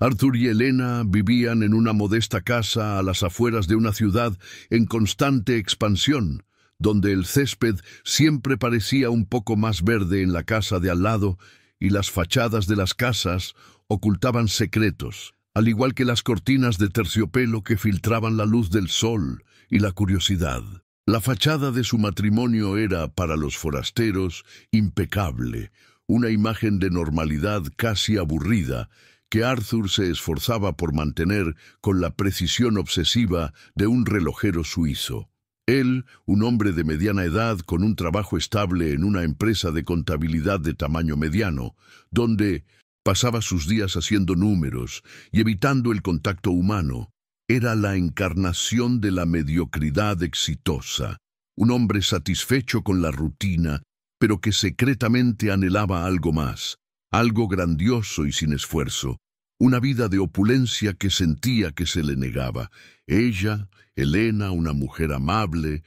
Arthur y Elena vivían en una modesta casa a las afueras de una ciudad en constante expansión, donde el césped siempre parecía un poco más verde en la casa de al lado y las fachadas de las casas ocultaban secretos, al igual que las cortinas de terciopelo que filtraban la luz del sol y la curiosidad. La fachada de su matrimonio era, para los forasteros, impecable, una imagen de normalidad casi aburrida, que Arthur se esforzaba por mantener con la precisión obsesiva de un relojero suizo. Él, un hombre de mediana edad con un trabajo estable en una empresa de contabilidad de tamaño mediano, donde pasaba sus días haciendo números y evitando el contacto humano, era la encarnación de la mediocridad exitosa, un hombre satisfecho con la rutina, pero que secretamente anhelaba algo más, algo grandioso y sin esfuerzo, una vida de opulencia que sentía que se le negaba. Ella, Elena, una mujer amable,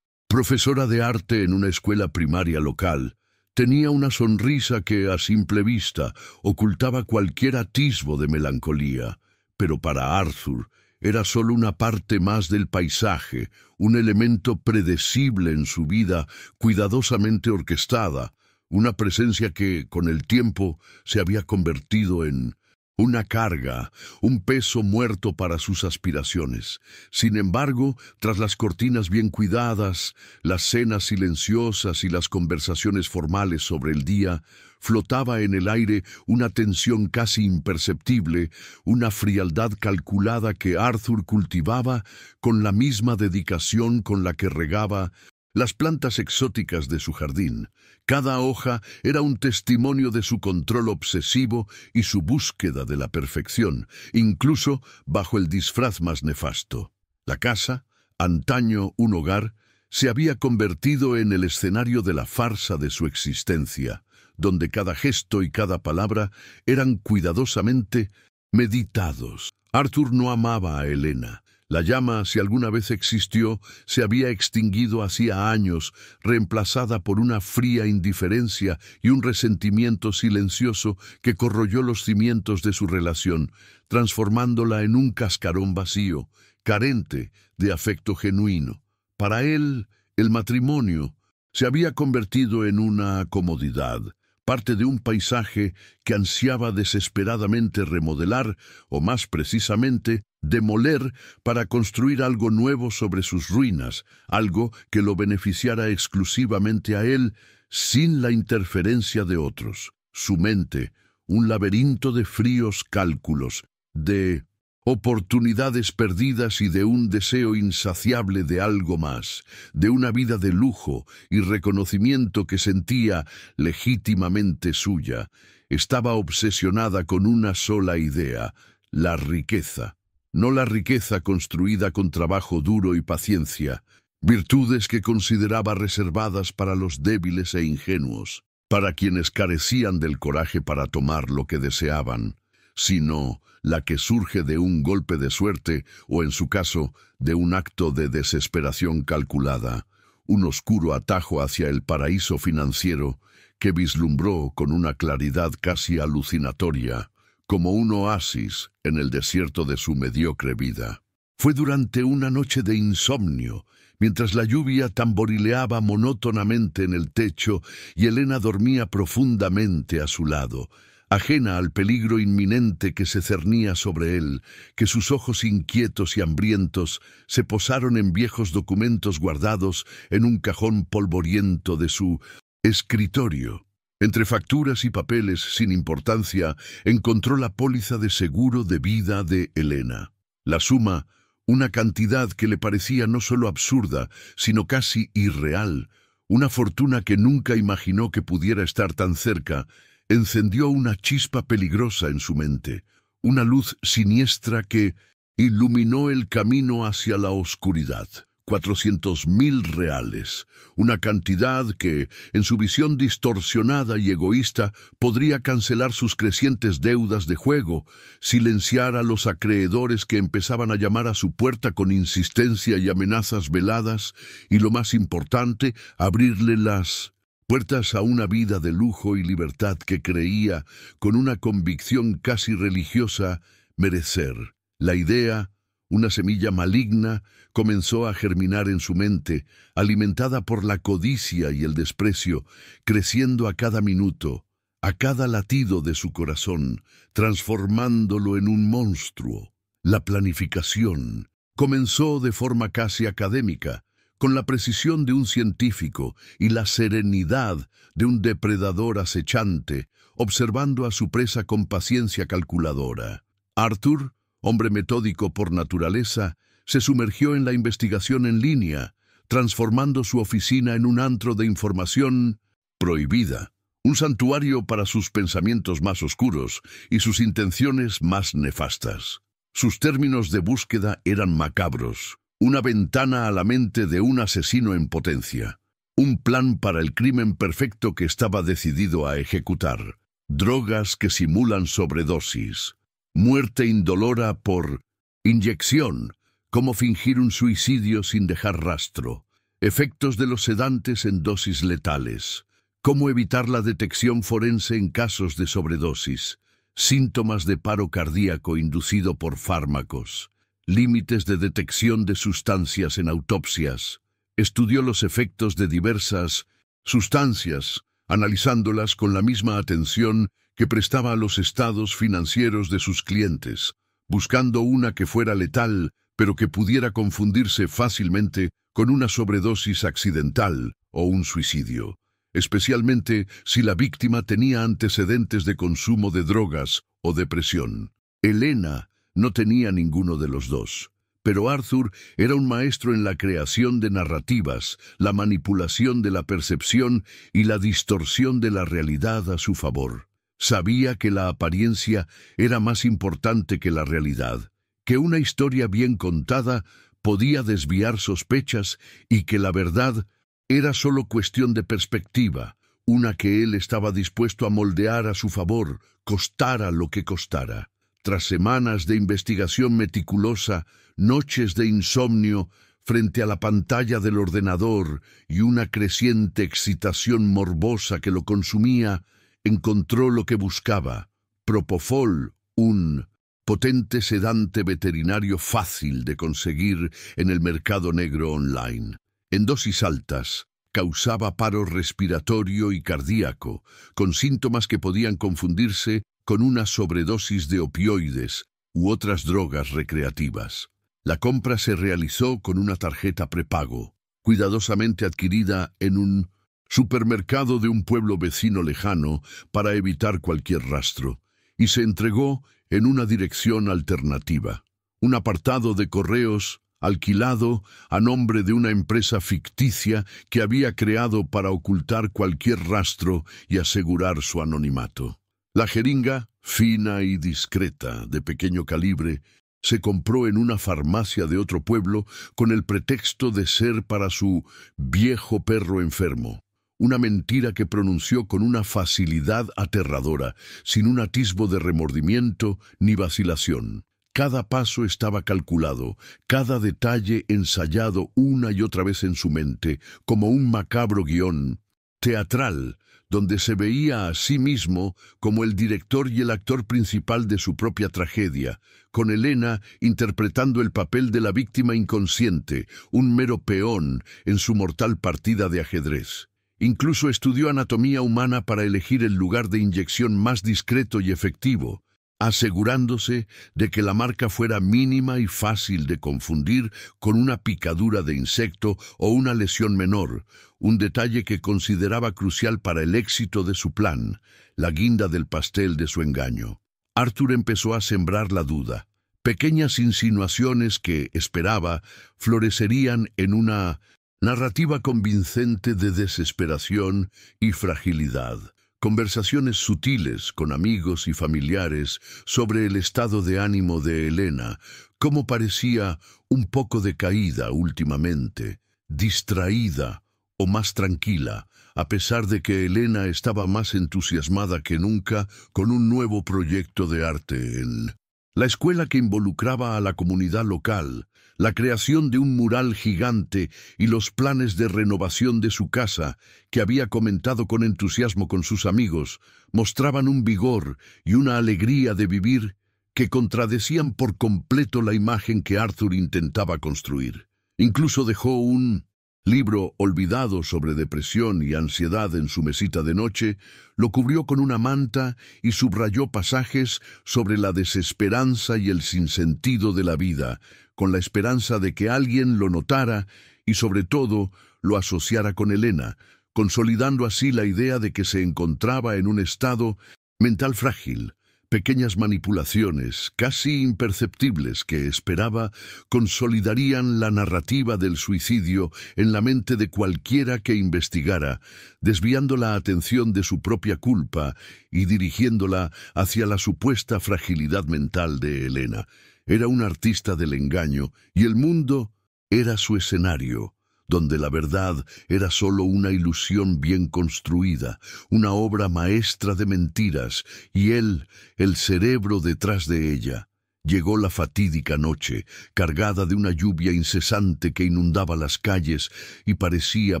profesora de arte en una escuela primaria local, tenía una sonrisa que, a simple vista, ocultaba cualquier atisbo de melancolía, pero para Arthur era solo una parte más del paisaje, un elemento predecible en su vida, cuidadosamente orquestada, una presencia que, con el tiempo, se había convertido en una carga, un peso muerto para sus aspiraciones. Sin embargo, tras las cortinas bien cuidadas, las cenas silenciosas y las conversaciones formales sobre el día, flotaba en el aire una tensión casi imperceptible, una frialdad calculada que Arthur cultivaba con la misma dedicación con la que regaba las plantas exóticas de su jardín. Cada hoja era un testimonio de su control obsesivo y su búsqueda de la perfección, incluso bajo el disfraz más nefasto. La casa, antaño un hogar, se había convertido en el escenario de la farsa de su existencia, donde cada gesto y cada palabra eran cuidadosamente meditados. Arthur no amaba a Elena. La llama, si alguna vez existió, se había extinguido hacía años, reemplazada por una fría indiferencia y un resentimiento silencioso que corroyó los cimientos de su relación, transformándola en un cascarón vacío, carente de afecto genuino. Para él, el matrimonio se había convertido en una comodidad, parte de un paisaje que ansiaba desesperadamente remodelar, o más precisamente, demoler para construir algo nuevo sobre sus ruinas, algo que lo beneficiara exclusivamente a él, sin la interferencia de otros. Su mente, un laberinto de fríos cálculos, de oportunidades perdidas y de un deseo insaciable de algo más, de una vida de lujo y reconocimiento que sentía legítimamente suya, estaba obsesionada con una sola idea: la riqueza. No la riqueza construida con trabajo duro y paciencia, virtudes que consideraba reservadas para los débiles e ingenuos, para quienes carecían del coraje para tomar lo que deseaban, sino la que surge de un golpe de suerte o, en su caso, de un acto de desesperación calculada, un oscuro atajo hacia el paraíso financiero que vislumbró con una claridad casi alucinatoria, como un oasis en el desierto de su mediocre vida. Fue durante una noche de insomnio, mientras la lluvia tamborileaba monótonamente en el techo y Elena dormía profundamente a su lado, ajena al peligro inminente que se cernía sobre él, que sus ojos inquietos y hambrientos se posaron en viejos documentos guardados en un cajón polvoriento de su escritorio. Entre facturas y papeles sin importancia, encontró la póliza de seguro de vida de Elena. La suma, una cantidad que le parecía no solo absurda, sino casi irreal, una fortuna que nunca imaginó que pudiera estar tan cerca, encendió una chispa peligrosa en su mente, una luz siniestra que iluminó el camino hacia la oscuridad. 400.000 reales, una cantidad que, en su visión distorsionada y egoísta, podría cancelar sus crecientes deudas de juego, silenciar a los acreedores que empezaban a llamar a su puerta con insistencia y amenazas veladas, y lo más importante, abrirle las puertas a una vida de lujo y libertad que creía, con una convicción casi religiosa, merecer. La idea, una semilla maligna, comenzó a germinar en su mente, alimentada por la codicia y el desprecio, creciendo a cada minuto, a cada latido de su corazón, transformándolo en un monstruo. La planificación comenzó de forma casi académica, con la precisión de un científico y la serenidad de un depredador acechante, observando a su presa con paciencia calculadora. Arthur, hombre metódico por naturaleza, se sumergió en la investigación en línea, transformando su oficina en un antro de información prohibida, un santuario para sus pensamientos más oscuros y sus intenciones más nefastas. Sus términos de búsqueda eran macabros, una ventana a la mente de un asesino en potencia, un plan para el crimen perfecto que estaba decidido a ejecutar, drogas que simulan sobredosis, muerte indolora por inyección, cómo fingir un suicidio sin dejar rastro, efectos de los sedantes en dosis letales, cómo evitar la detección forense en casos de sobredosis, síntomas de paro cardíaco inducido por fármacos, límites de detección de sustancias en autopsias. Estudió los efectos de diversas sustancias, analizándolas con la misma atención que prestaba a los estados financieros de sus clientes, buscando una que fuera letal, pero que pudiera confundirse fácilmente con una sobredosis accidental o un suicidio, especialmente si la víctima tenía antecedentes de consumo de drogas o depresión. Elena no tenía ninguno de los dos, pero Arthur era un maestro en la creación de narrativas, la manipulación de la percepción y la distorsión de la realidad a su favor. Sabía que la apariencia era más importante que la realidad, que una historia bien contada podía desviar sospechas y que la verdad era solo cuestión de perspectiva, una que él estaba dispuesto a moldear a su favor, costara lo que costara. Tras semanas de investigación meticulosa, noches de insomnio frente a la pantalla del ordenador y una creciente excitación morbosa que lo consumía, encontró lo que buscaba: Propofol, un potente sedante veterinario fácil de conseguir en el mercado negro online. En dosis altas, causaba paro respiratorio y cardíaco, con síntomas que podían confundirse con una sobredosis de opioides u otras drogas recreativas. La compra se realizó con una tarjeta prepago, cuidadosamente adquirida en un supermercado de un pueblo vecino lejano para evitar cualquier rastro, y se entregó en una dirección alternativa, un apartado de correos alquilado a nombre de una empresa ficticia que había creado para ocultar cualquier rastro y asegurar su anonimato. La jeringa, fina y discreta, de pequeño calibre, se compró en una farmacia de otro pueblo con el pretexto de ser para su viejo perro enfermo. Una mentira que pronunció con una facilidad aterradora, sin un atisbo de remordimiento ni vacilación. Cada paso estaba calculado, cada detalle ensayado una y otra vez en su mente, como un macabro guión teatral, donde se veía a sí mismo como el director y el actor principal de su propia tragedia, con Elena interpretando el papel de la víctima inconsciente, un mero peón en su mortal partida de ajedrez. Incluso estudió anatomía humana para elegir el lugar de inyección más discreto y efectivo, asegurándose de que la marca fuera mínima y fácil de confundir con una picadura de insecto o una lesión menor, un detalle que consideraba crucial para el éxito de su plan, la guinda del pastel de su engaño. Arthur empezó a sembrar la duda, pequeñas insinuaciones que, esperaba, florecerían en una narrativa convincente de desesperación y fragilidad. Conversaciones sutiles con amigos y familiares sobre el estado de ánimo de Elena, cómo parecía un poco decaída últimamente, distraída o más tranquila, a pesar de que Elena estaba más entusiasmada que nunca con un nuevo proyecto de arte en La escuela que involucraba a la comunidad local, la creación de un mural gigante y los planes de renovación de su casa, que había comentado con entusiasmo con sus amigos, mostraban un vigor y una alegría de vivir que contradecían por completo la imagen que Arthur intentaba construir. Incluso dejó un libro olvidado sobre depresión y ansiedad en su mesita de noche, lo cubrió con una manta y subrayó pasajes sobre la desesperanza y el sinsentido de la vida, con la esperanza de que alguien lo notara y sobre todo lo asociara con Elena, consolidando así la idea de que se encontraba en un estado mental frágil. Pequeñas manipulaciones, casi imperceptibles, que esperaba consolidarían la narrativa del suicidio en la mente de cualquiera que investigara, desviando la atención de su propia culpa y dirigiéndola hacia la supuesta fragilidad mental de Elena. Era un artista del engaño y el mundo era su escenario, donde la verdad era solo una ilusión bien construida, una obra maestra de mentiras, y él, el cerebro detrás de ella. Llegó la fatídica noche, cargada de una lluvia incesante que inundaba las calles y parecía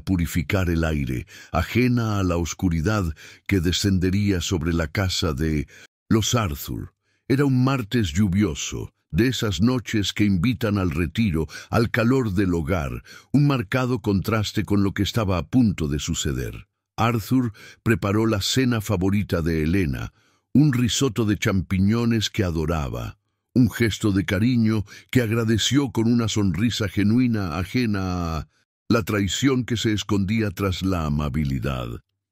purificar el aire, ajena a la oscuridad que descendería sobre la casa de los Arthur. Era un martes lluvioso, de esas noches que invitan al retiro, al calor del hogar, un marcado contraste con lo que estaba a punto de suceder. Arthur preparó la cena favorita de Elena, un risotto de champiñones que adoraba, un gesto de cariño que agradeció con una sonrisa genuina ajena a la traición que se escondía tras la amabilidad.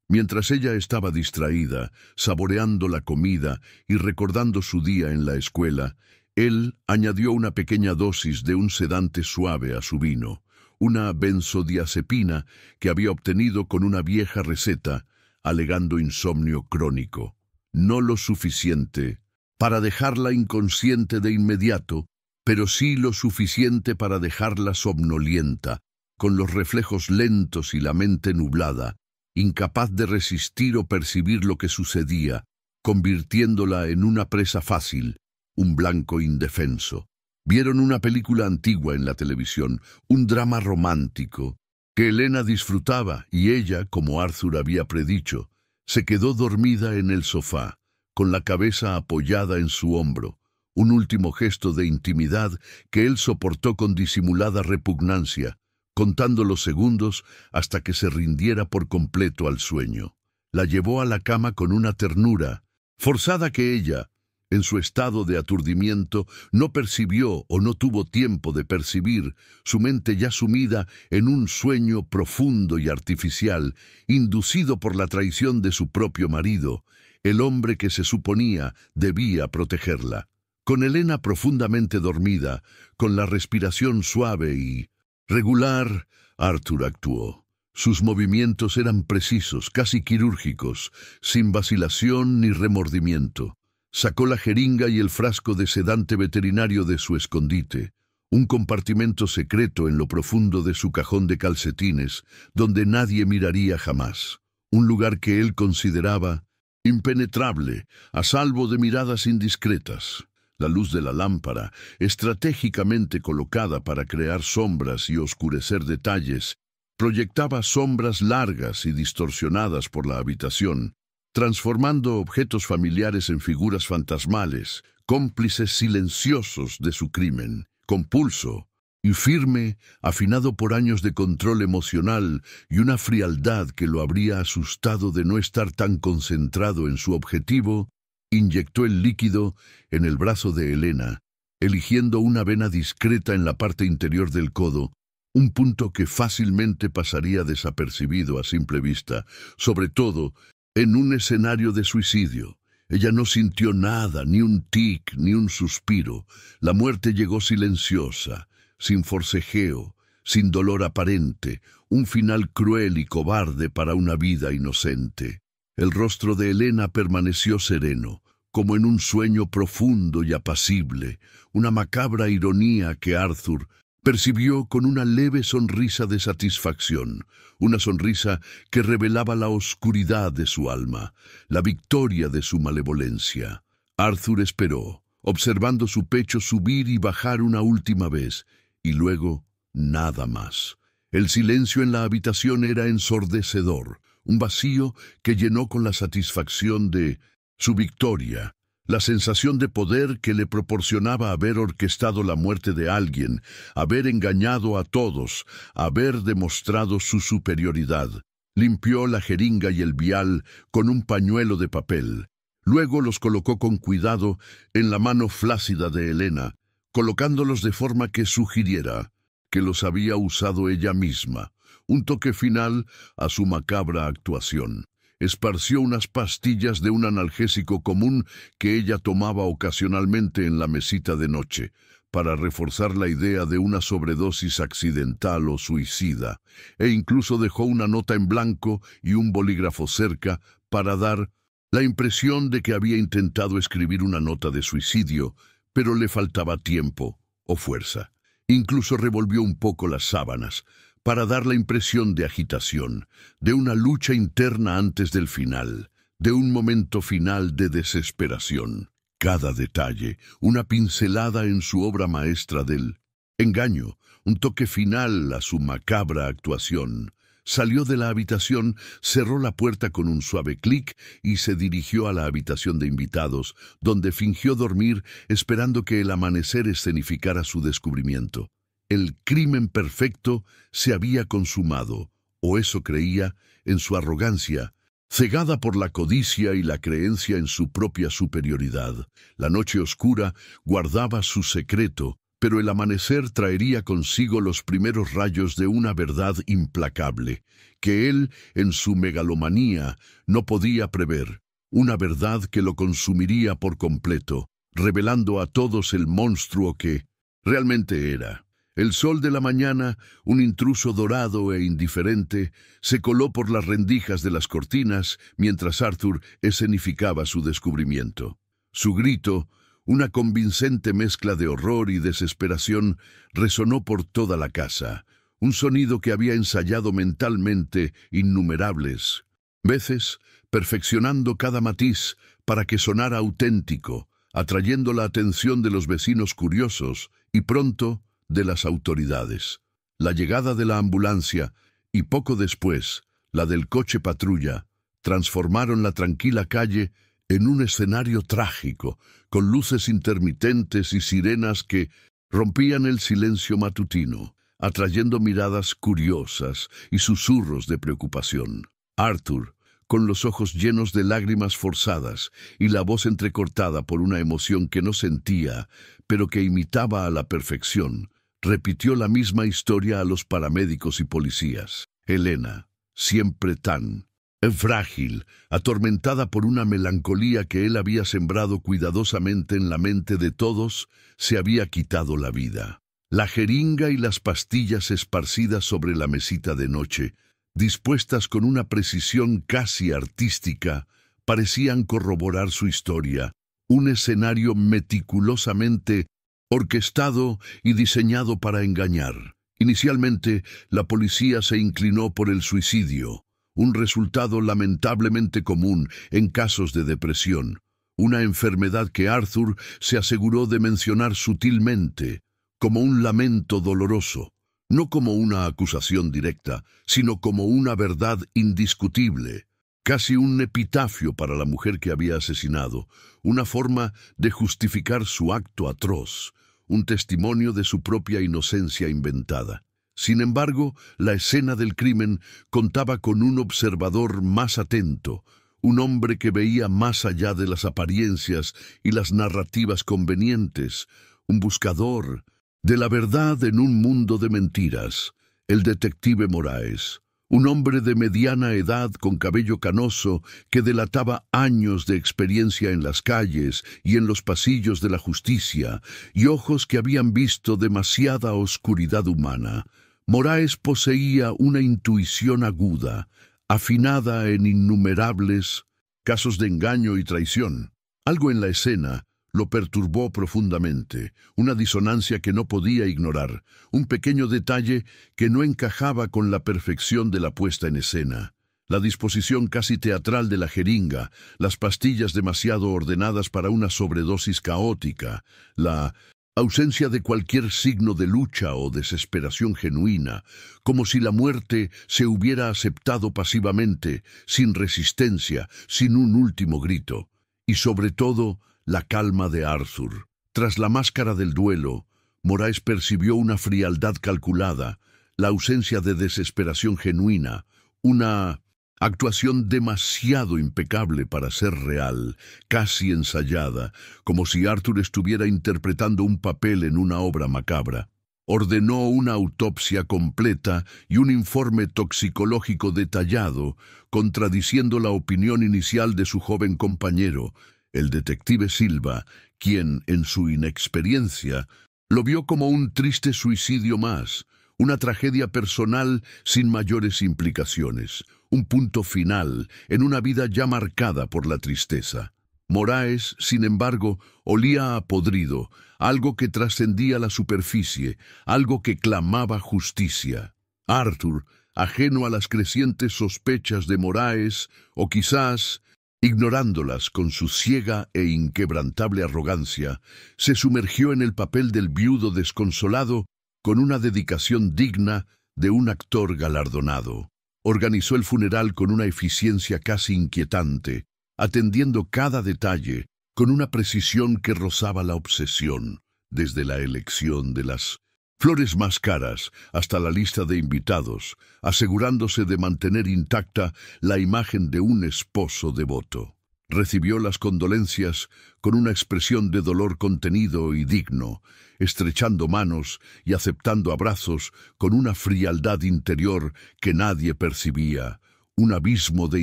Mientras ella estaba distraída, saboreando la comida y recordando su día en la escuela, él añadió una pequeña dosis de un sedante suave a su vino, una benzodiazepina que había obtenido con una vieja receta, alegando insomnio crónico. No lo suficiente para dejarla inconsciente de inmediato, pero sí lo suficiente para dejarla somnolienta, con los reflejos lentos y la mente nublada, incapaz de resistir o percibir lo que sucedía, convirtiéndola en una presa fácil, un blanco indefenso. Vieron una película antigua en la televisión, un drama romántico, que Elena disfrutaba y ella, como Arthur había predicho, se quedó dormida en el sofá, con la cabeza apoyada en su hombro, un último gesto de intimidad que él soportó con disimulada repugnancia, contando los segundos hasta que se rindiera por completo al sueño. La llevó a la cama con una ternura, forzada que ella, en su estado de aturdimiento, no percibió o no tuvo tiempo de percibir, su mente ya sumida en un sueño profundo y artificial, inducido por la traición de su propio marido, el hombre que se suponía debía protegerla. Con Elena profundamente dormida, con la respiración suave y regular, Arthur actuó. Sus movimientos eran precisos, casi quirúrgicos, sin vacilación ni remordimiento. Sacó la jeringa y el frasco de sedante veterinario de su escondite, un compartimento secreto en lo profundo de su cajón de calcetines, donde nadie miraría jamás, un lugar que él consideraba impenetrable, a salvo de miradas indiscretas. La luz de la lámpara, estratégicamente colocada para crear sombras y oscurecer detalles, proyectaba sombras largas y distorsionadas por la habitación, transformando objetos familiares en figuras fantasmales, cómplices silenciosos de su crimen, con pulso y firme, afinado por años de control emocional y una frialdad que lo habría asustado de no estar tan concentrado en su objetivo. Inyectó el líquido en el brazo de Elena, eligiendo una vena discreta en la parte interior del codo, un punto que fácilmente pasaría desapercibido a simple vista, sobre todo en un escenario de suicidio. Ella no sintió nada, ni un tic, ni un suspiro. La muerte llegó silenciosa, sin forcejeo, sin dolor aparente, un final cruel y cobarde para una vida inocente. El rostro de Elena permaneció sereno, como en un sueño profundo y apacible, una macabra ironía que Arthur percibió con una leve sonrisa de satisfacción, una sonrisa que revelaba la oscuridad de su alma, la victoria de su malevolencia. Arthur esperó, observando su pecho subir y bajar una última vez, y luego nada más. El silencio en la habitación era ensordecedor, un vacío que llenó con la satisfacción de su victoria, la sensación de poder que le proporcionaba haber orquestado la muerte de alguien, haber engañado a todos, haber demostrado su superioridad. Limpió la jeringa y el vial con un pañuelo de papel. Luego los colocó con cuidado en la mano flácida de Elena, colocándolos de forma que sugiriera que los había usado ella misma, un toque final a su macabra actuación. Esparció unas pastillas de un analgésico común que ella tomaba ocasionalmente en la mesita de noche, para reforzar la idea de una sobredosis accidental o suicida, e incluso dejó una nota en blanco y un bolígrafo cerca para dar la impresión de que había intentado escribir una nota de suicidio, pero le faltaba tiempo o fuerza. Incluso revolvió un poco las sábanas, para dar la impresión de agitación, de una lucha interna antes del final, de un momento final de desesperación. Cada detalle, una pincelada en su obra maestra del engaño, un toque final a su macabra actuación. Salió de la habitación, cerró la puerta con un suave clic y se dirigió a la habitación de invitados, donde fingió dormir esperando que el amanecer escenificara su descubrimiento. El crimen perfecto se había consumado, o eso creía, en su arrogancia, cegada por la codicia y la creencia en su propia superioridad. La noche oscura guardaba su secreto, pero el amanecer traería consigo los primeros rayos de una verdad implacable, que él, en su megalomanía, no podía prever, una verdad que lo consumiría por completo, revelando a todos el monstruo que realmente era. El sol de la mañana, un intruso dorado e indiferente, se coló por las rendijas de las cortinas mientras Arthur escenificaba su descubrimiento. Su grito, una convincente mezcla de horror y desesperación, resonó por toda la casa, un sonido que había ensayado mentalmente innumerables veces, perfeccionando cada matiz para que sonara auténtico, atrayendo la atención de los vecinos curiosos y pronto de las autoridades. La llegada de la ambulancia y poco después la del coche patrulla transformaron la tranquila calle en un escenario trágico, con luces intermitentes y sirenas que rompían el silencio matutino, atrayendo miradas curiosas y susurros de preocupación. Arthur, con los ojos llenos de lágrimas forzadas y la voz entrecortada por una emoción que no sentía, pero que imitaba a la perfección, repitió la misma historia a los paramédicos y policías. Elena, siempre tan frágil, atormentada por una melancolía que él había sembrado cuidadosamente en la mente de todos, se había quitado la vida. La jeringa y las pastillas esparcidas sobre la mesita de noche, dispuestas con una precisión casi artística, parecían corroborar su historia, un escenario meticulosamente orquestado y diseñado para engañar. Inicialmente, la policía se inclinó por el suicidio, un resultado lamentablemente común en casos de depresión, una enfermedad que Arthur se aseguró de mencionar sutilmente, como un lamento doloroso, no como una acusación directa, sino como una verdad indiscutible, casi un epitafio para la mujer que había asesinado, una forma de justificar su acto atroz, un testimonio de su propia inocencia inventada. Sin embargo, la escena del crimen contaba con un observador más atento, un hombre que veía más allá de las apariencias y las narrativas convenientes, un buscador de la verdad en un mundo de mentiras, el detective Moraes, un hombre de mediana edad con cabello canoso que delataba años de experiencia en las calles y en los pasillos de la justicia, y ojos que habían visto demasiada oscuridad humana. Moraes poseía una intuición aguda, afinada en innumerables casos de engaño y traición. Algo en la escena lo perturbó profundamente, una disonancia que no podía ignorar, un pequeño detalle que no encajaba con la perfección de la puesta en escena. La disposición casi teatral de la jeringa, las pastillas demasiado ordenadas para una sobredosis caótica, la ausencia de cualquier signo de lucha o desesperación genuina, como si la muerte se hubiera aceptado pasivamente, sin resistencia, sin un último grito. Y sobre todo, la calma de Arthur. Tras la máscara del duelo, Moraes percibió una frialdad calculada, la ausencia de desesperación genuina, una actuación demasiado impecable para ser real, casi ensayada, como si Arthur estuviera interpretando un papel en una obra macabra. Ordenó una autopsia completa y un informe toxicológico detallado, contradiciendo la opinión inicial de su joven compañero, el detective Silva, quien, en su inexperiencia, lo vio como un triste suicidio más, una tragedia personal sin mayores implicaciones, un punto final en una vida ya marcada por la tristeza. Moraes, sin embargo, olía a podrido, algo que trascendía la superficie, algo que clamaba justicia. Arthur, ajeno a las crecientes sospechas de Moraes, o quizás, ignorándolas con su ciega e inquebrantable arrogancia, se sumergió en el papel del viudo desconsolado con una dedicación digna de un actor galardonado. Organizó el funeral con una eficiencia casi inquietante, atendiendo cada detalle con una precisión que rozaba la obsesión, desde la elección de las flores más caras hasta la lista de invitados, asegurándose de mantener intacta la imagen de un esposo devoto. Recibió las condolencias con una expresión de dolor contenido y digno, estrechando manos y aceptando abrazos con una frialdad interior que nadie percibía, un abismo de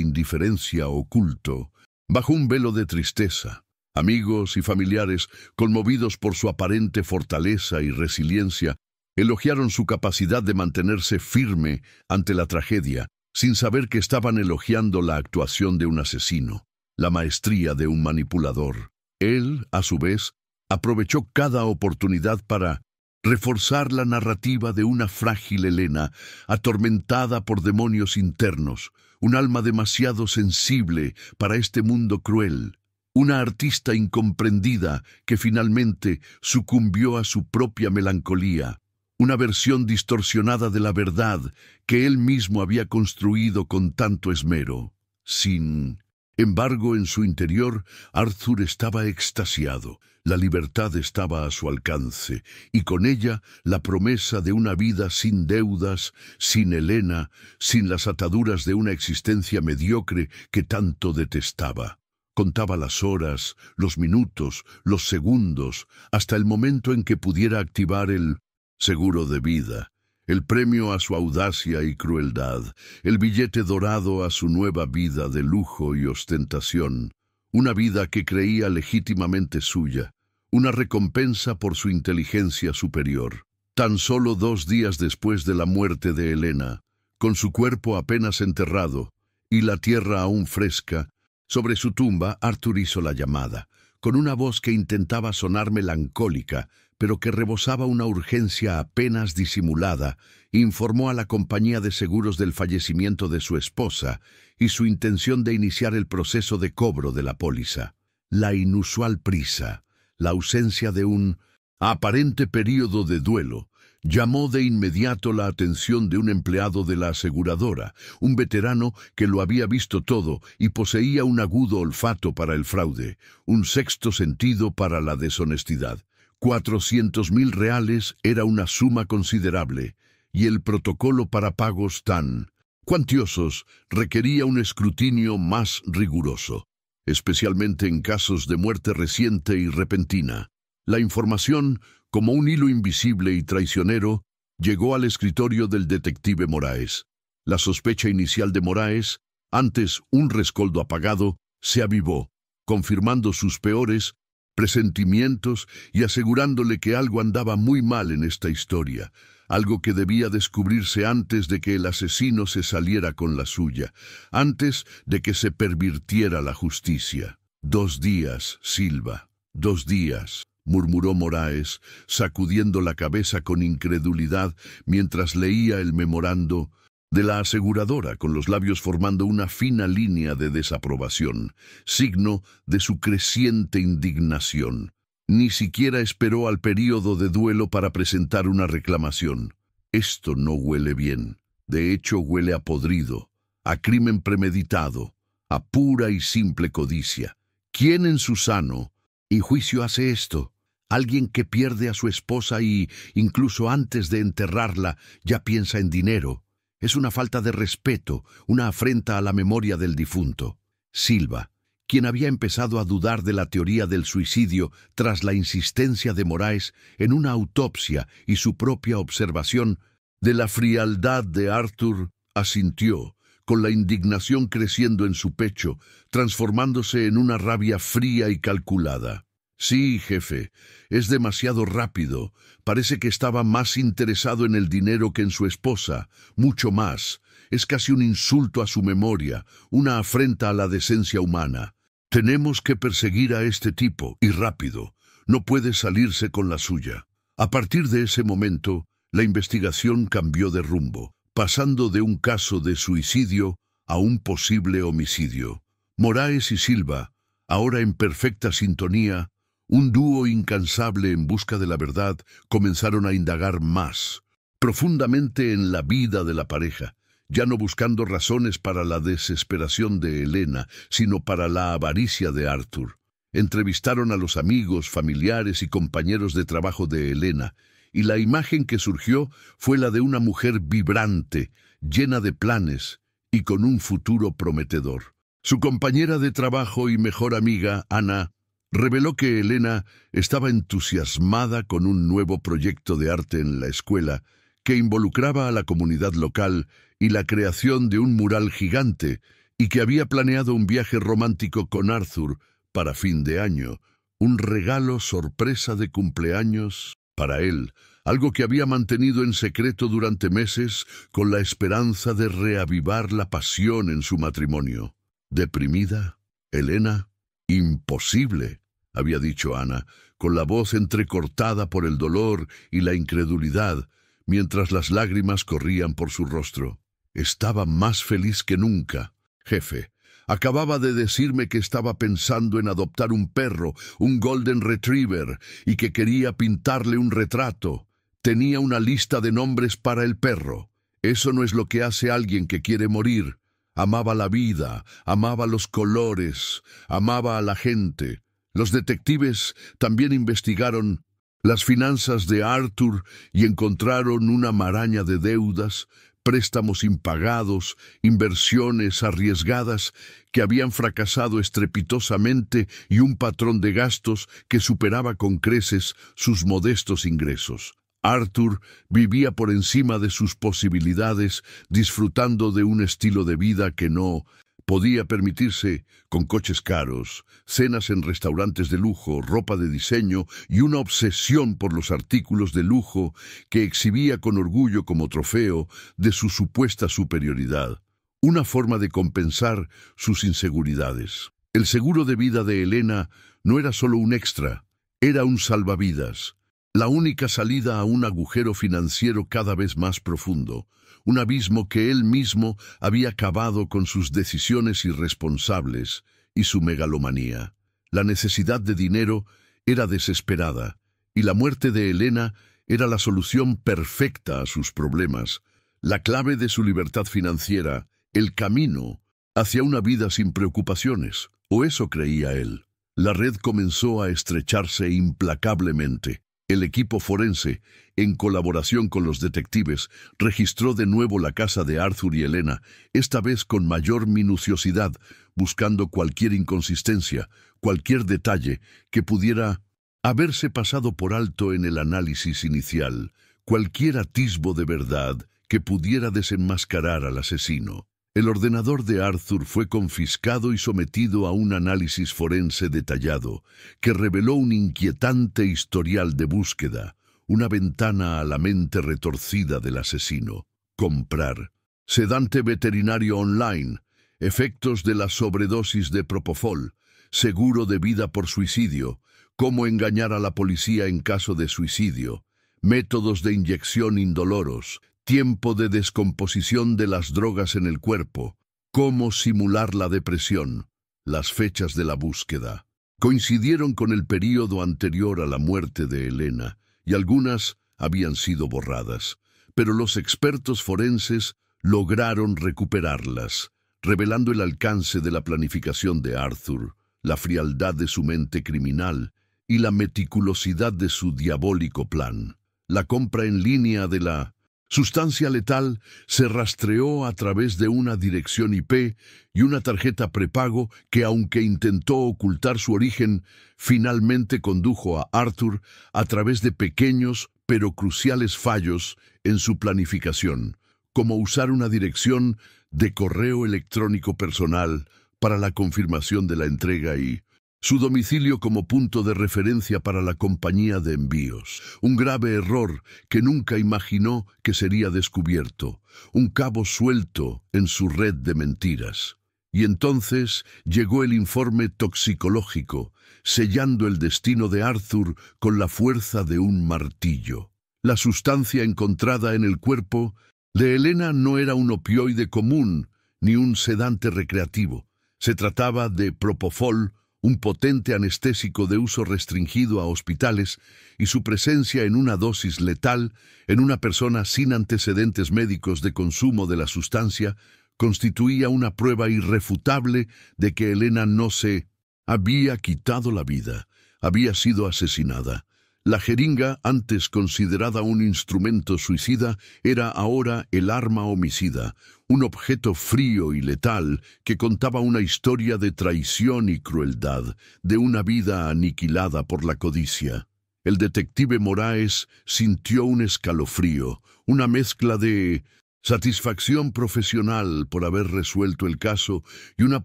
indiferencia oculto, bajo un velo de tristeza. Amigos y familiares, conmovidos por su aparente fortaleza y resiliencia, elogiaron su capacidad de mantenerse firme ante la tragedia, sin saber que estaban elogiando la actuación de un asesino, la maestría de un manipulador. Él, a su vez, aprovechó cada oportunidad para reforzar la narrativa de una frágil Helena, atormentada por demonios internos, un alma demasiado sensible para este mundo cruel, una artista incomprendida que finalmente sucumbió a su propia melancolía, una versión distorsionada de la verdad que él mismo había construido con tanto esmero. Sin embargo, en su interior, Arthur estaba extasiado. La libertad estaba a su alcance, y con ella la promesa de una vida sin deudas, sin Helena, sin las ataduras de una existencia mediocre que tanto detestaba. Contaba las horas, los minutos, los segundos, hasta el momento en que pudiera activar el seguro de vida, el premio a su audacia y crueldad, el billete dorado a su nueva vida de lujo y ostentación, una vida que creía legítimamente suya, una recompensa por su inteligencia superior. Tan solo 2 días después de la muerte de Helena, con su cuerpo apenas enterrado y la tierra aún fresca, sobre su tumba Arthur hizo la llamada, con una voz que intentaba sonar melancólica, pero que rebosaba una urgencia apenas disimulada. Informó a la compañía de seguros del fallecimiento de su esposa y su intención de iniciar el proceso de cobro de la póliza. La inusual prisa, la ausencia de un aparente período de duelo, llamó de inmediato la atención de un empleado de la aseguradora, un veterano que lo había visto todo y poseía un agudo olfato para el fraude, un sexto sentido para la deshonestidad. 400.000 reales era una suma considerable, y el protocolo para pagos tan cuantiosos requería un escrutinio más riguroso, especialmente en casos de muerte reciente y repentina. La información, como un hilo invisible y traicionero, llegó al escritorio del detective Moraes. La sospecha inicial de Moraes, antes un rescoldo apagado, se avivó, confirmando sus peores presentimientos y asegurándole que algo andaba muy mal en esta historia, algo que debía descubrirse antes de que el asesino se saliera con la suya, antes de que se pervirtiera la justicia. 2 días, Silva, 2 días, murmuró Moraes, sacudiendo la cabeza con incredulidad mientras leía el memorando. de la aseguradora, con los labios formando una fina línea de desaprobación, signo de su creciente indignación. Ni siquiera esperó al período de duelo para presentar una reclamación. Esto no huele bien. De hecho, huele a podrido, a crimen premeditado, a pura y simple codicia. ¿Quién en su sano y juicio hace esto? Alguien que pierde a su esposa y, incluso antes de enterrarla, ya piensa en dinero. Es una falta de respeto, una afrenta a la memoria del difunto. Silva, quien había empezado a dudar de la teoría del suicidio tras la insistencia de Moraes en una autopsia y su propia observación de la frialdad de Arthur, asintió, con la indignación creciendo en su pecho, transformándose en una rabia fría y calculada. Sí, jefe, es demasiado rápido. Parece que estaba más interesado en el dinero que en su esposa, mucho más. Es casi un insulto a su memoria, una afrenta a la decencia humana. Tenemos que perseguir a este tipo, y rápido. No puede salirse con la suya. A partir de ese momento, la investigación cambió de rumbo, pasando de un caso de suicidio a un posible homicidio. Moraes y Silva, ahora en perfecta sintonía, un dúo incansable en busca de la verdad, comenzaron a indagar más, profundamente en la vida de la pareja, ya no buscando razones para la desesperación de Elena, sino para la avaricia de Arthur. Entrevistaron a los amigos, familiares y compañeros de trabajo de Elena, y la imagen que surgió fue la de una mujer vibrante, llena de planes y con un futuro prometedor. Su compañera de trabajo y mejor amiga, Ana, reveló que Elena estaba entusiasmada con un nuevo proyecto de arte en la escuela que involucraba a la comunidad local y la creación de un mural gigante, y que había planeado un viaje romántico con Arthur para fin de año, un regalo sorpresa de cumpleaños para él, algo que había mantenido en secreto durante meses con la esperanza de reavivar la pasión en su matrimonio. Deprimida, Elena, imposible, había dicho Ana, con la voz entrecortada por el dolor y la incredulidad, mientras las lágrimas corrían por su rostro. Estaba más feliz que nunca. Jefe, acababa de decirme que estaba pensando en adoptar un perro, un Golden Retriever, y que quería pintarle un retrato. Tenía una lista de nombres para el perro. Eso no es lo que hace alguien que quiere morir. Amaba la vida, amaba los colores, amaba a la gente. Los detectives también investigaron las finanzas de Arthur y encontraron una maraña de deudas, préstamos impagados, inversiones arriesgadas que habían fracasado estrepitosamente y un patrón de gastos que superaba con creces sus modestos ingresos. Arthur vivía por encima de sus posibilidades, disfrutando de un estilo de vida que no podía permitirse, con coches caros, cenas en restaurantes de lujo, ropa de diseño y una obsesión por los artículos de lujo que exhibía con orgullo como trofeo de su supuesta superioridad, una forma de compensar sus inseguridades. El seguro de vida de Elena no era solo un extra, era un salvavidas, la única salida a un agujero financiero cada vez más profundo, un abismo que él mismo había cavado con sus decisiones irresponsables y su megalomanía. La necesidad de dinero era desesperada, y la muerte de Elena era la solución perfecta a sus problemas, la clave de su libertad financiera, el camino hacia una vida sin preocupaciones, o eso creía él. La red comenzó a estrecharse implacablemente. El equipo forense, en colaboración con los detectives, registró de nuevo la casa de Arthur y Elena, esta vez con mayor minuciosidad, buscando cualquier inconsistencia, cualquier detalle que pudiera haberse pasado por alto en el análisis inicial, cualquier atisbo de verdad que pudiera desenmascarar al asesino. El ordenador de Arthur fue confiscado y sometido a un análisis forense detallado, que reveló un inquietante historial de búsqueda, una ventana a la mente retorcida del asesino. Comprar. Sedante veterinario online. Efectos de la sobredosis de propofol. Seguro de vida por suicidio. Cómo engañar a la policía en caso de suicidio. Métodos de inyección indoloros. tiempo de descomposición de las drogas en el cuerpo, cómo simular la depresión, las fechas de la búsqueda. Coincidieron con el período anterior a la muerte de Elena, y algunas habían sido borradas, pero los expertos forenses lograron recuperarlas, revelando el alcance de la planificación de Arthur, la frialdad de su mente criminal y la meticulosidad de su diabólico plan. La compra en línea de la sustancia letal se rastreó a través de una dirección IP y una tarjeta prepago que, aunque intentó ocultar su origen, finalmente condujo a Arthur a través de pequeños pero cruciales fallos en su planificación, como usar una dirección de correo electrónico personal para la confirmación de la entrega y su domicilio como punto de referencia para la compañía de envíos. Un grave error que nunca imaginó que sería descubierto, un cabo suelto en su red de mentiras. Y entonces llegó el informe toxicológico, sellando el destino de Arthur con la fuerza de un martillo. La sustancia encontrada en el cuerpo de Elena no era un opioide común ni un sedante recreativo. Se trataba de propofol, un potente anestésico de uso restringido a hospitales, y su presencia en una dosis letal en una persona sin antecedentes médicos de consumo de la sustancia constituía una prueba irrefutable de que Elena no se había quitado la vida, había sido asesinada. La jeringa, antes considerada un instrumento suicida, era ahora el arma homicida, un objeto frío y letal que contaba una historia de traición y crueldad, de una vida aniquilada por la codicia. El detective Moraes sintió un escalofrío, una mezcla de satisfacción profesional por haber resuelto el caso y una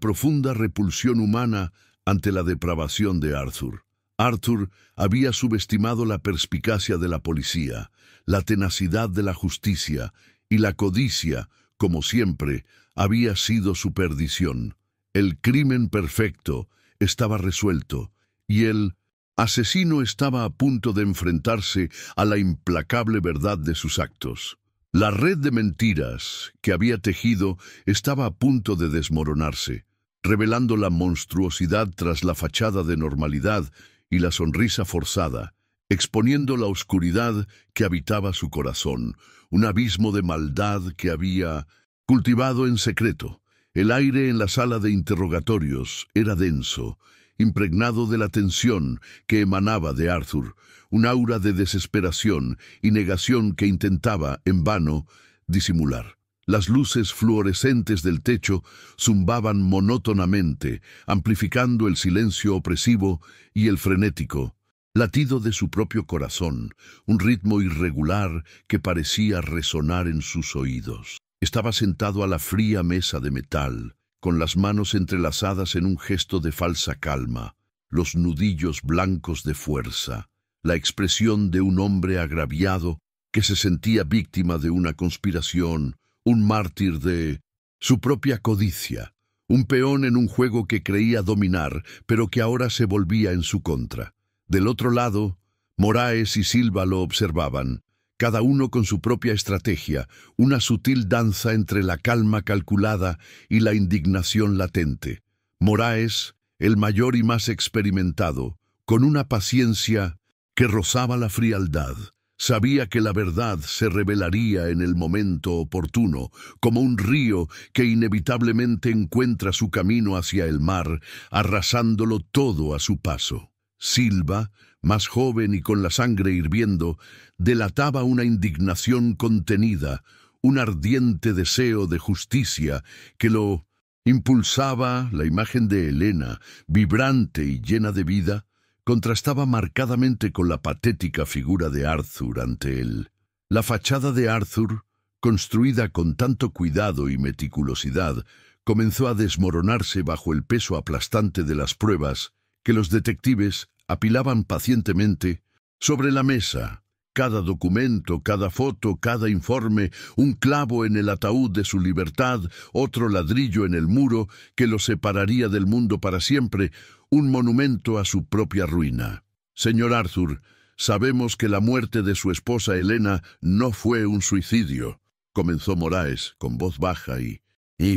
profunda repulsión humana ante la depravación de Arthur. Arthur había subestimado la perspicacia de la policía, la tenacidad de la justicia y la codicia, como siempre, había sido su perdición. El crimen perfecto estaba resuelto y el asesino estaba a punto de enfrentarse a la implacable verdad de sus actos. La red de mentiras que había tejido estaba a punto de desmoronarse, revelando la monstruosidad tras la fachada de normalidad y la sonrisa forzada, exponiendo la oscuridad que habitaba su corazón, un abismo de maldad que había cultivado en secreto. El aire en la sala de interrogatorios era denso, impregnado de la tensión que emanaba de Arthur, un aura de desesperación y negación que intentaba, en vano, disimular. Las luces fluorescentes del techo zumbaban monótonamente, amplificando el silencio opresivo y el frenético latido de su propio corazón, un ritmo irregular que parecía resonar en sus oídos. Estaba sentado a la fría mesa de metal, con las manos entrelazadas en un gesto de falsa calma, los nudillos blancos de fuerza, la expresión de un hombre agraviado que se sentía víctima de una conspiración, un mártir de su propia codicia, un peón en un juego que creía dominar, pero que ahora se volvía en su contra. Del otro lado, Moraes y Silva lo observaban, cada uno con su propia estrategia, una sutil danza entre la calma calculada y la indignación latente. Moraes, el mayor y más experimentado, con una paciencia que rozaba la frialdad. Sabía que la verdad se revelaría en el momento oportuno, como un río que inevitablemente encuentra su camino hacia el mar, arrasándolo todo a su paso. Silva, más joven y con la sangre hirviendo, delataba una indignación contenida, un ardiente deseo de justicia que lo impulsaba. La imagen de Elena, vibrante y llena de vida, contrastaba marcadamente con la patética figura de Arthur ante él. La fachada de Arthur, construida con tanto cuidado y meticulosidad, comenzó a desmoronarse bajo el peso aplastante de las pruebas que los detectives apilaban pacientemente sobre la mesa. Cada documento, cada foto, cada informe, un clavo en el ataúd de su libertad, otro ladrillo en el muro que lo separaría del mundo para siempre, un monumento a su propia ruina. Señor Arthur, sabemos que la muerte de su esposa Elena no fue un suicidio. comenzó Moraes, con voz baja y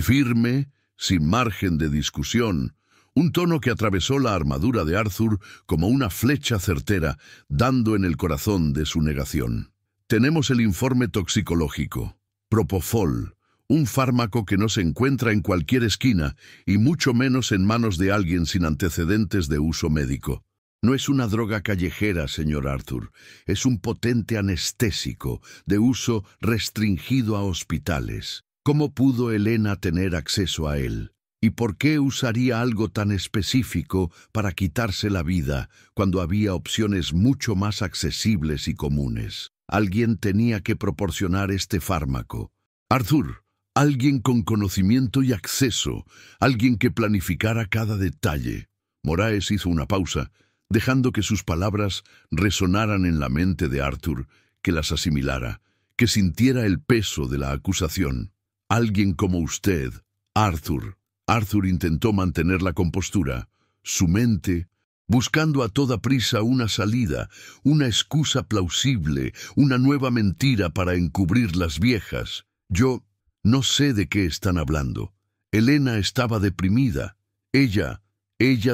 firme, sin margen de discusión, un tono que atravesó la armadura de Arthur como una flecha certera, dando en el corazón de su negación. Tenemos el informe toxicológico. Propofol, un fármaco que no se encuentra en cualquier esquina y mucho menos en manos de alguien sin antecedentes de uso médico. No es una droga callejera, señor Arthur. Es un potente anestésico de uso restringido a hospitales. ¿Cómo pudo Elena tener acceso a él? ¿Y por qué usaría algo tan específico para quitarse la vida cuando había opciones mucho más accesibles y comunes? Alguien tenía que proporcionar este fármaco. Arthur, alguien con conocimiento y acceso, alguien que planificara cada detalle. Moraes hizo una pausa, dejando que sus palabras resonaran en la mente de Arthur, que las asimilara, que sintiera el peso de la acusación. Alguien como usted, Arthur. Arthur intentó mantener la compostura, su mente, buscando a toda prisa una salida, una excusa plausible, una nueva mentira para encubrir las viejas. Yo no sé de qué están hablando. Elena estaba deprimida. Ella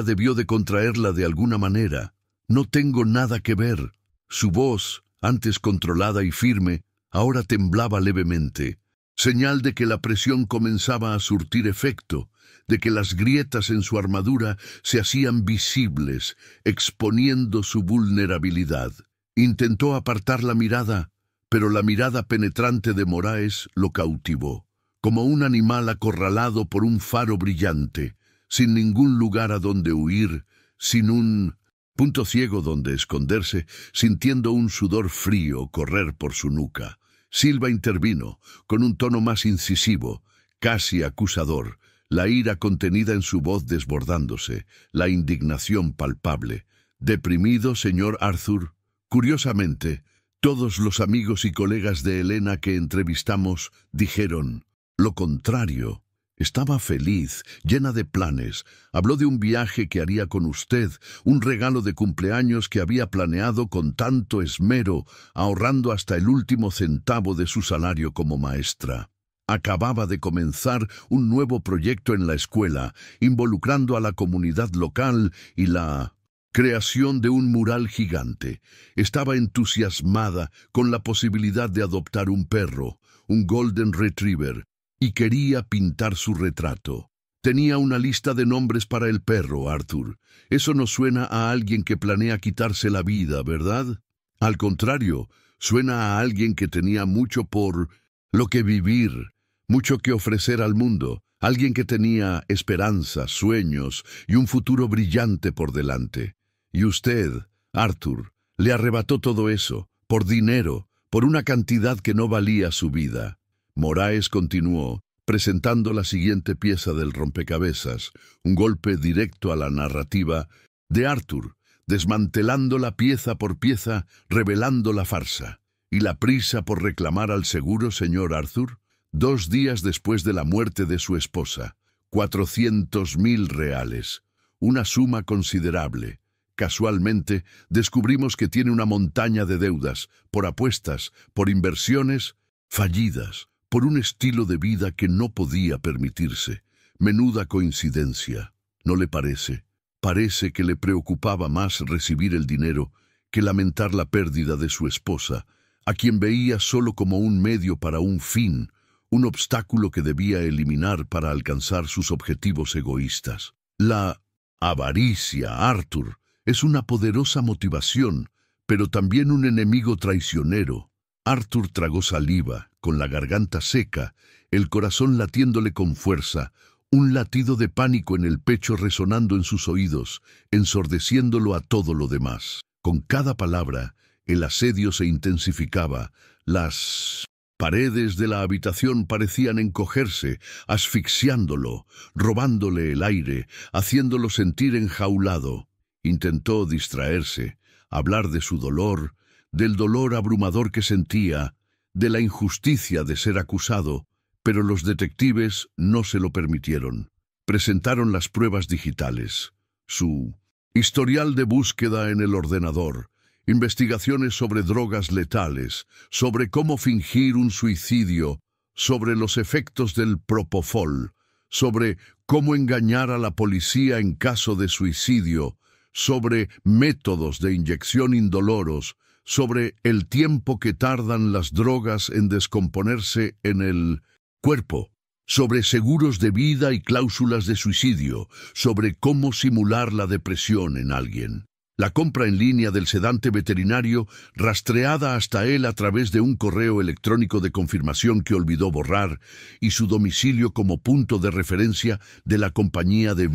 debió de contraerla de alguna manera. No tengo nada que ver. Su voz, antes controlada y firme, ahora temblaba levemente. Señal de que la presión comenzaba a surtir efecto, de que las grietas en su armadura se hacían visibles, exponiendo su vulnerabilidad. Intentó apartar la mirada, pero la mirada penetrante de Moraes lo cautivó, como un animal acorralado por un faro brillante, sin ningún lugar a donde huir, sin un punto ciego donde esconderse, sintiendo un sudor frío correr por su nuca. Silva intervino, con un tono más incisivo, casi acusador, la ira contenida en su voz desbordándose, la indignación palpable. ¿Deprimido, señor Arthur? Curiosamente, todos los amigos y colegas de Elena que entrevistamos dijeron lo contrario. Estaba feliz, llena de planes. Habló de un viaje que haría con usted, un regalo de cumpleaños que había planeado con tanto esmero, ahorrando hasta el último centavo de su salario como maestra. Acababa de comenzar un nuevo proyecto en la escuela, involucrando a la comunidad local y la creación de un mural gigante. Estaba entusiasmada con la posibilidad de adoptar un perro, un Golden Retriever, y quería pintar su retrato. Tenía una lista de nombres para el perro, Arthur. Eso no suena a alguien que planea quitarse la vida, ¿verdad? Al contrario, suena a alguien que tenía mucho por lo que vivir, mucho que ofrecer al mundo, alguien que tenía esperanzas, sueños y un futuro brillante por delante. Y usted, Arthur, le arrebató todo eso, por dinero, por una cantidad que no valía su vida. Moraes continuó, presentando la siguiente pieza del rompecabezas, un golpe directo a la narrativa de Arthur, desmantelándola pieza por pieza, revelando la farsa. ¿Y la prisa por reclamar al seguro, señor Arthur? 2 días después de la muerte de su esposa, 400.000 reales, una suma considerable. Casualmente, descubrimos que tiene una montaña de deudas, por apuestas, por inversiones fallidas, por un estilo de vida que no podía permitirse. Menuda coincidencia, ¿no le parece? Parece que le preocupaba más recibir el dinero que lamentar la pérdida de su esposa, a quien veía solo como un medio para un fin, un obstáculo que debía eliminar para alcanzar sus objetivos egoístas. La avaricia, Arthur, es una poderosa motivación, pero también un enemigo traicionero. Arthur tragó saliva, con la garganta seca, el corazón latiéndole con fuerza, un latido de pánico en el pecho resonando en sus oídos, ensordeciéndolo a todo lo demás. Con cada palabra, el asedio se intensificaba. Las paredes de la habitación parecían encogerse, asfixiándolo, robándole el aire, haciéndolo sentir enjaulado. Intentó distraerse, hablar de su dolor, del dolor abrumador que sentía, de la injusticia de ser acusado, pero los detectives no se lo permitieron. Presentaron las pruebas digitales, su historial de búsqueda en el ordenador, investigaciones sobre drogas letales, sobre cómo fingir un suicidio sobre los efectos del propofol, sobre cómo engañar a la policía en caso de suicidio, sobre métodos de inyección indoloros, sobre el tiempo que tardan las drogas en descomponerse en el cuerpo, sobre seguros de vida y cláusulas de suicidio, sobre cómo simular la depresión en alguien. La compra en línea del sedante veterinario, rastreada hasta él a través de un correo electrónico de confirmación que olvidó borrar, y su domicilio como punto de referencia de la compañía de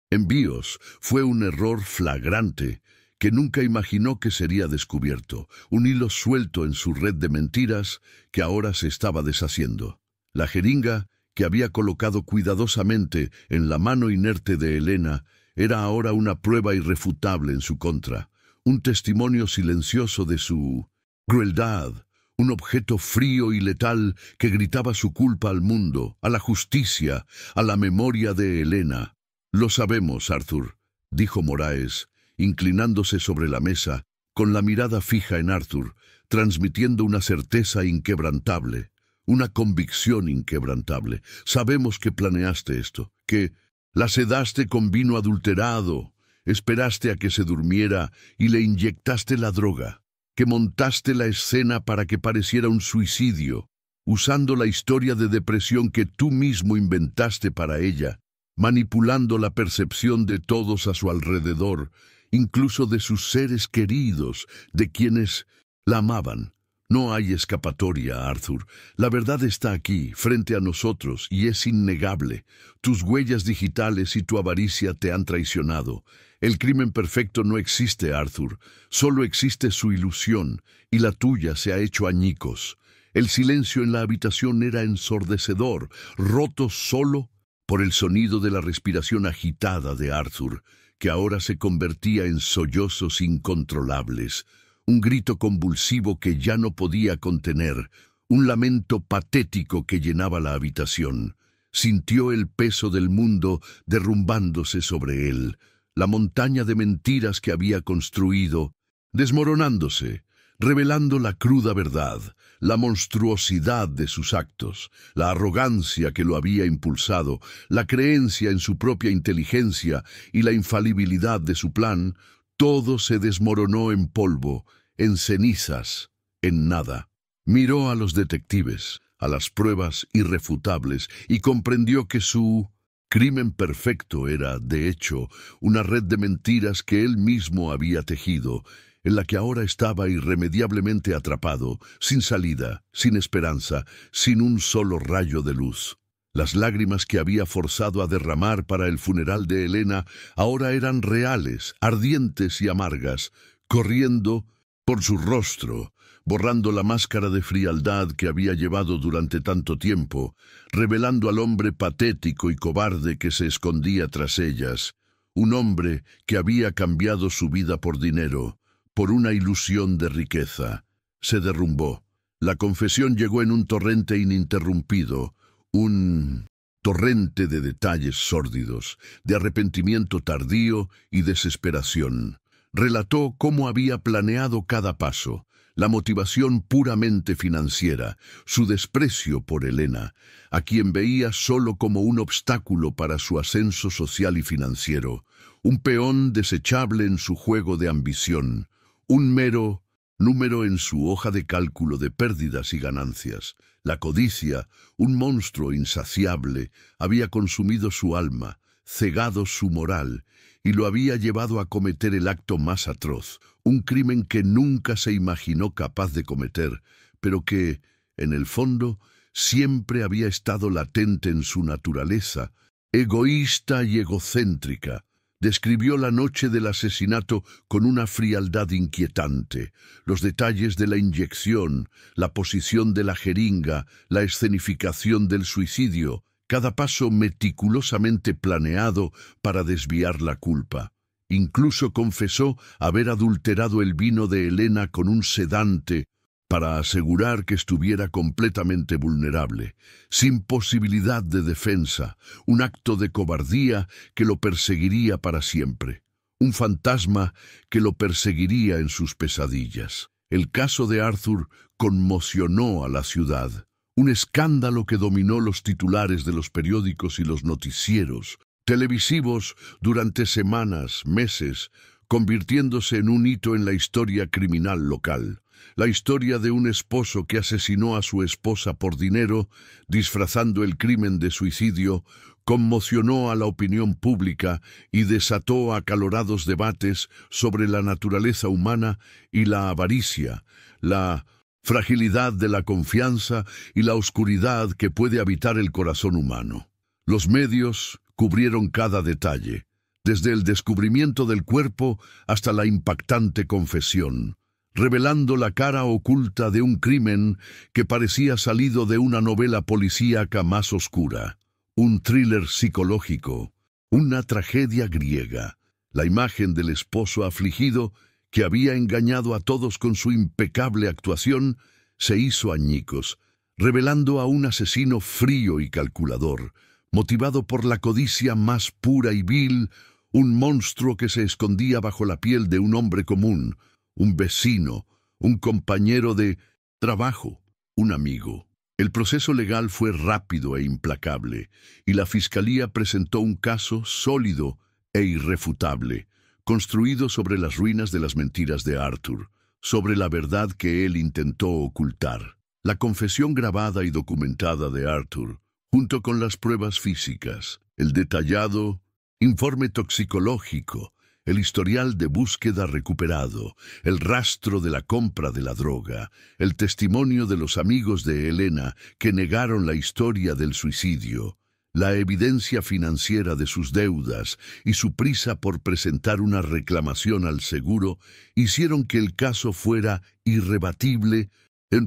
envíos, fue un error flagrante que nunca imaginó que sería descubierto, un hilo suelto en su red de mentiras que ahora se estaba deshaciendo. La jeringa, que había colocado cuidadosamente en la mano inerte de Elena, era ahora una prueba irrefutable en su contra, un testimonio silencioso de su crueldad, un objeto frío y letal que gritaba su culpa al mundo, a la justicia, a la memoria de Elena. «Lo sabemos, Arthur», dijo Moraes, inclinándose sobre la mesa, con la mirada fija en Arthur, transmitiendo una certeza inquebrantable, una convicción inquebrantable. «Sabemos que planeaste esto, que la sedaste con vino adulterado, esperaste a que se durmiera y le inyectaste la droga, que montaste la escena para que pareciera un suicidio, usando la historia de depresión que tú mismo inventaste para ella, manipulando la percepción de todos a su alrededor, incluso de sus seres queridos, de quienes la amaban. No hay escapatoria, Arthur. La verdad está aquí, frente a nosotros, y es innegable. Tus huellas digitales y tu avaricia te han traicionado. El crimen perfecto no existe, Arthur. Solo existe su ilusión, y la tuya se ha hecho añicos. El silencio en la habitación era ensordecedor, roto solo por el sonido de la respiración agitada de Arthur, que ahora se convertía en sollozos incontrolables. Un grito convulsivo que ya no podía contener, un lamento patético que llenaba la habitación. Sintió el peso del mundo derrumbándose sobre él, la montaña de mentiras que había construido, desmoronándose, revelando la cruda verdad, la monstruosidad de sus actos, la arrogancia que lo había impulsado, la creencia en su propia inteligencia y la infalibilidad de su plan. Todo se desmoronó en polvo, en cenizas, en nada. Miró a los detectives, a las pruebas irrefutables, y comprendió que su crimen perfecto era, de hecho, una red de mentiras que él mismo había tejido, en la que ahora estaba irremediablemente atrapado, sin salida, sin esperanza, sin un solo rayo de luz. Las lágrimas que había forzado a derramar para el funeral de Elena ahora eran reales, ardientes y amargas, corriendo por su rostro, borrando la máscara de frialdad que había llevado durante tanto tiempo, revelando al hombre patético y cobarde que se escondía tras ellas, un hombre que había cambiado su vida por dinero, por una ilusión de riqueza. Se derrumbó. La confesión llegó en un torrente ininterrumpido, un torrente de detalles sórdidos, de arrepentimiento tardío y desesperación. Relató cómo había planeado cada paso, la motivación puramente financiera, su desprecio por Elena, a quien veía solo como un obstáculo para su ascenso social y financiero, un peón desechable en su juego de ambición, un mero número en su hoja de cálculo de pérdidas y ganancias. La codicia, un monstruo insaciable, había consumido su alma, cegado su moral, y lo había llevado a cometer el acto más atroz, un crimen que nunca se imaginó capaz de cometer, pero que, en el fondo, siempre había estado latente en su naturaleza, egoísta y egocéntrica. Describió la noche del asesinato con una frialdad inquietante, los detalles de la inyección, la posición de la jeringa, la escenificación del suicidio, cada paso meticulosamente planeado para desviar la culpa. Incluso confesó haber adulterado el vino de Elena con un sedante para asegurar que estuviera completamente vulnerable, sin posibilidad de defensa, un acto de cobardía que lo perseguiría para siempre, un fantasma que lo perseguiría en sus pesadillas. El caso de Arthur conmocionó a la ciudad. un escándalo que dominó los titulares de los periódicos y los noticieros televisivos durante semanas, meses, convirtiéndose en un hito en la historia criminal local. La historia de un esposo que asesinó a su esposa por dinero, disfrazando el crimen de suicidio, conmocionó a la opinión pública y desató acalorados debates sobre la naturaleza humana y la avaricia, la fragilidad de la confianza y la oscuridad que puede habitar el corazón humano. Los medios cubrieron cada detalle, desde el descubrimiento del cuerpo hasta la impactante confesión, revelando la cara oculta de un crimen que parecía salido de una novela policíaca más oscura, un thriller psicológico, una tragedia griega, la imagen del esposo afligido que había engañado a todos con su impecable actuación, se hizo añicos, revelando a un asesino frío y calculador, motivado por la codicia más pura y vil, un monstruo que se escondía bajo la piel de un hombre común, un vecino, un compañero de trabajo, un amigo. El proceso legal fue rápido e implacable, y la Fiscalía presentó un caso sólido e irrefutable, construido sobre las ruinas de las mentiras de Arthur, sobre la verdad que él intentó ocultar. La confesión grabada y documentada de Arthur, junto con las pruebas físicas, el detallado informe toxicológico, el historial de búsqueda recuperado, el rastro de la compra de la droga, el testimonio de los amigos de Elena que negaron la historia del suicidio, la evidencia financiera de sus deudas y su prisa por presentar una reclamación al seguro hicieron que el caso fuera irrebatible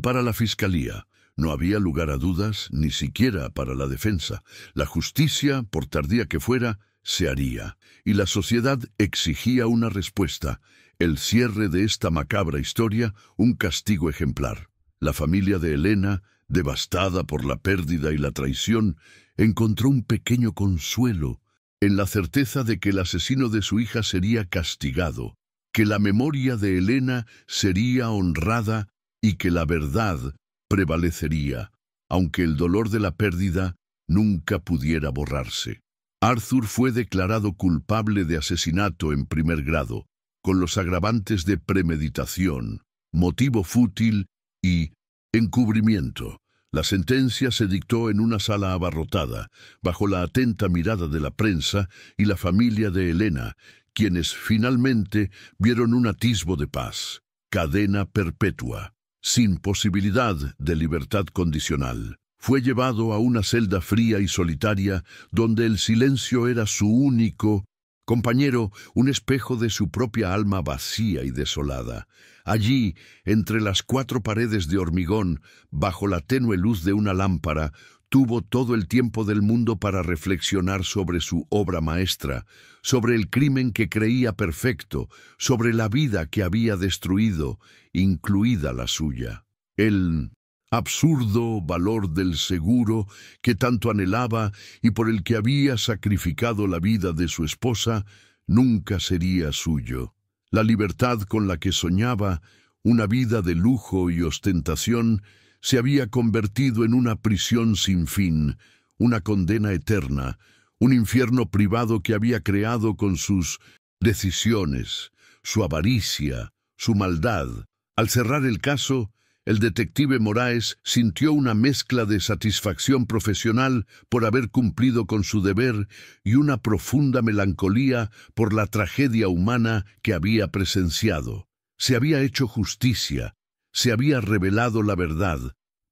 para la Fiscalía. No había lugar a dudas, ni siquiera para la defensa. La justicia, por tardía que fuera, se haría, y la sociedad exigía una respuesta, el cierre de esta macabra historia, un castigo ejemplar. La familia de Elena, devastada por la pérdida y la traición, encontró un pequeño consuelo en la certeza de que el asesino de su hija sería castigado, que la memoria de Elena sería honrada y que la verdad prevalecería, aunque el dolor de la pérdida nunca pudiera borrarse. Arthur fue declarado culpable de asesinato en primer grado, con los agravantes de premeditación, motivo fútil y encubrimiento. La sentencia se dictó en una sala abarrotada, bajo la atenta mirada de la prensa y la familia de Elena, quienes finalmente vieron un atisbo de paz, cadena perpetua, sin posibilidad de libertad condicional. Fue llevado a una celda fría y solitaria, donde el silencio era su único compañero, un espejo de su propia alma vacía y desolada. Allí, entre las 4 paredes de hormigón, bajo la tenue luz de una lámpara, tuvo todo el tiempo del mundo para reflexionar sobre su obra maestra, sobre el crimen que creía perfecto, sobre la vida que había destruido, incluida la suya. El absurdo valor del seguro que tanto anhelaba y por el que había sacrificado la vida de su esposa, nunca sería suyo. La libertad con la que soñaba, una vida de lujo y ostentación, se había convertido en una prisión sin fin, una condena eterna, un infierno privado que había creado con sus decisiones, su avaricia, su maldad. Al cerrar el caso, el detective Moraes sintió una mezcla de satisfacción profesional por haber cumplido con su deber y una profunda melancolía por la tragedia humana que había presenciado. Se había hecho justicia, se había revelado la verdad,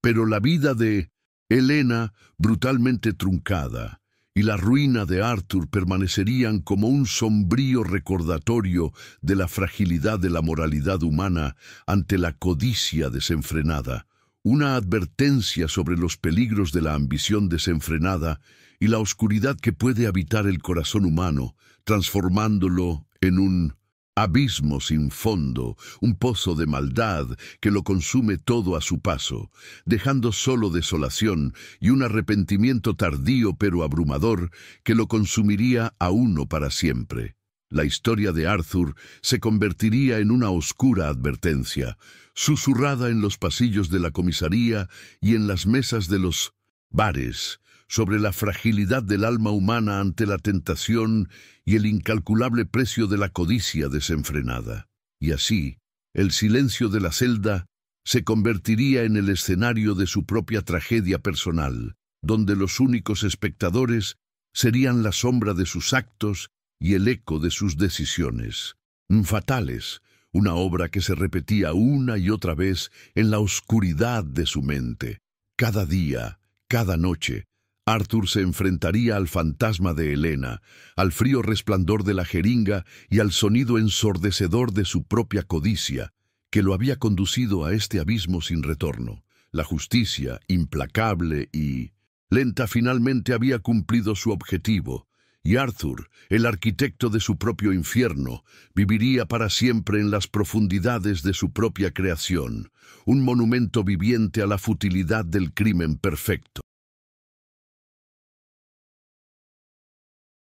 pero la vida de Elena, brutalmente truncada, y la ruina de Arthur permanecerían como un sombrío recordatorio de la fragilidad de la moralidad humana ante la codicia desenfrenada, una advertencia sobre los peligros de la ambición desenfrenada y la oscuridad que puede habitar el corazón humano, transformándolo en un abismo sin fondo, un pozo de maldad que lo consume todo a su paso, dejando solo desolación y un arrepentimiento tardío pero abrumador que lo consumiría a uno para siempre. La historia de Arthur se convertiría en una oscura advertencia, susurrada en los pasillos de la comisaría y en las mesas de los bares, sobre la fragilidad del alma humana ante la tentación y el incalculable precio de la codicia desenfrenada. Y así, el silencio de la celda se convertiría en el escenario de su propia tragedia personal, donde los únicos espectadores serían la sombra de sus actos y el eco de sus decisiones. Fatales, una obra que se repetía una y otra vez en la oscuridad de su mente. Cada día, cada noche, Arthur se enfrentaría al fantasma de Helena, al frío resplandor de la jeringa y al sonido ensordecedor de su propia codicia, que lo había conducido a este abismo sin retorno. La justicia, implacable y lenta, finalmente había cumplido su objetivo, y Arthur, el arquitecto de su propio infierno, viviría para siempre en las profundidades de su propia creación, un monumento viviente a la futilidad del crimen perfecto.